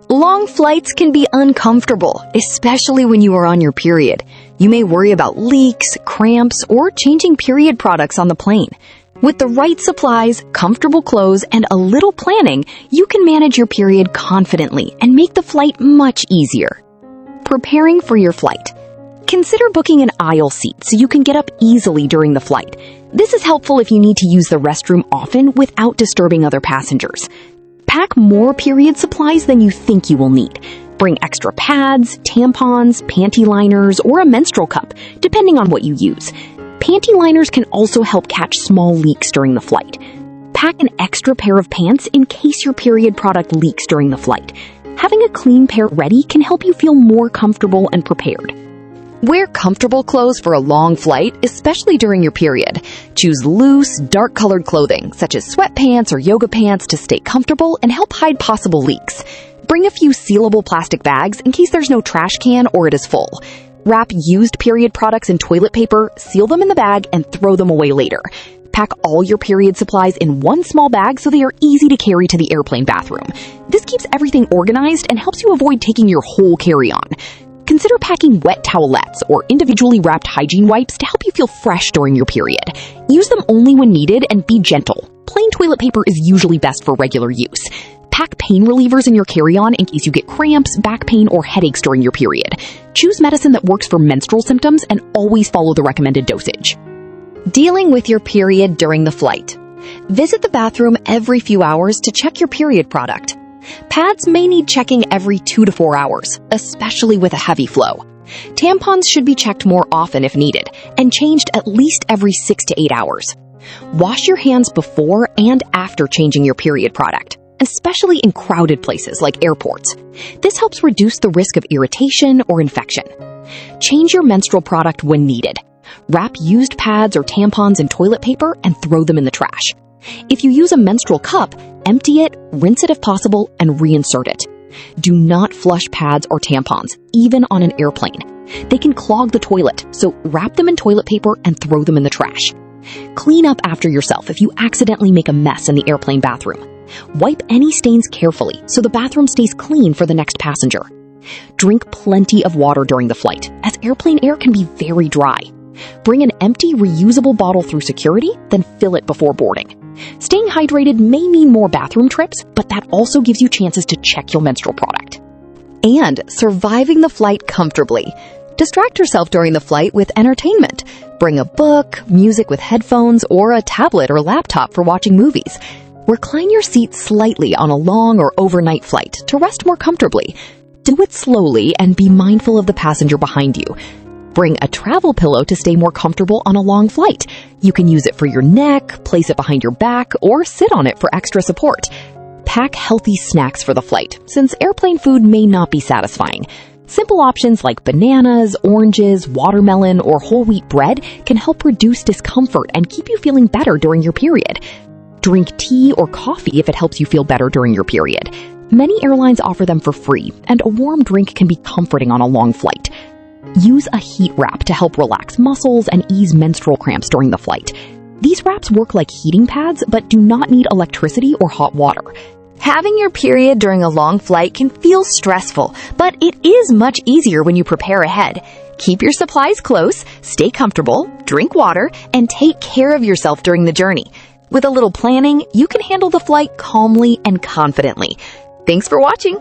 Long flights can be uncomfortable, especially when you are on your period. You may worry about leaks, cramps, or changing period products on the plane. With the right supplies, comfortable clothes, and a little planning, you can manage your period confidently and make the flight much easier. Preparing for your flight. Consider booking an aisle seat so you can get up easily during the flight. This is helpful if you need to use the restroom often without disturbing other passengers. Pack more period supplies than you think you will need. Bring extra pads, tampons, panty liners, or a menstrual cup, depending on what you use. Panty liners can also help catch small leaks during the flight. Pack an extra pair of pants in case your period product leaks during the flight. Having a clean pair ready can help you feel more comfortable and prepared. Wear comfortable clothes for a long flight, especially during your period. Choose loose, dark-colored clothing, such as sweatpants or yoga pants, to stay comfortable and help hide possible leaks. Bring a few sealable plastic bags in case there's no trash can or it is full. Wrap used period products in toilet paper, seal them in the bag, and throw them away later. Pack all your period supplies in one small bag so they are easy to carry to the airplane bathroom. This keeps everything organized and helps you avoid taking your whole carry-on. Consider packing wet towelettes or individually wrapped hygiene wipes to help you feel fresh during your period. Use them only when needed and be gentle. Plain toilet paper is usually best for regular use. Pack pain relievers in your carry-on in case you get cramps, back pain, or headaches during your period. Choose medicine that works for menstrual symptoms and always follow the recommended dosage. Dealing with your period during the flight. Visit the bathroom every few hours to check your period product. Pads may need checking every 2 to 4 hours, especially with a heavy flow. Tampons should be checked more often if needed, and changed at least every 6 to 8 hours. Wash your hands before and after changing your period product, especially in crowded places like airports. This helps reduce the risk of irritation or infection. Change your menstrual product when needed. Wrap used pads or tampons in toilet paper and throw them in the trash. If you use a menstrual cup, empty it, rinse it if possible, and reinsert it. Do not flush pads or tampons, even on an airplane. They can clog the toilet, so wrap them in toilet paper and throw them in the trash. Clean up after yourself if you accidentally make a mess in the airplane bathroom. Wipe any stains carefully so the bathroom stays clean for the next passenger. Drink plenty of water during the flight, as airplane air can be very dry. Bring an empty, reusable bottle through security, then fill it before boarding. Staying hydrated may mean more bathroom trips, but that also gives you chances to check your menstrual product. And surviving the flight comfortably. Distract yourself during the flight with entertainment. Bring a book, music with headphones, or a tablet or laptop for watching movies. Recline your seat slightly on a long or overnight flight to rest more comfortably. Do it slowly and be mindful of the passenger behind you. Bring a travel pillow to stay more comfortable on a long flight. You can use it for your neck, place it behind your back, or sit on it for extra support. Pack healthy snacks for the flight, since airplane food may not be satisfying. Simple options like bananas, oranges, watermelon, or whole wheat bread can help reduce discomfort and keep you feeling better during your period. Drink tea or coffee if it helps you feel better during your period. Many airlines offer them for free, and a warm drink can be comforting on a long flight. Use a heat wrap to help relax muscles and ease menstrual cramps during the flight. These wraps work like heating pads, but do not need electricity or hot water. Having your period during a long flight can feel stressful, but it is much easier when you prepare ahead. Keep your supplies close, stay comfortable, drink water, and take care of yourself during the journey. With a little planning, you can handle the flight calmly and confidently. Thanks for watching.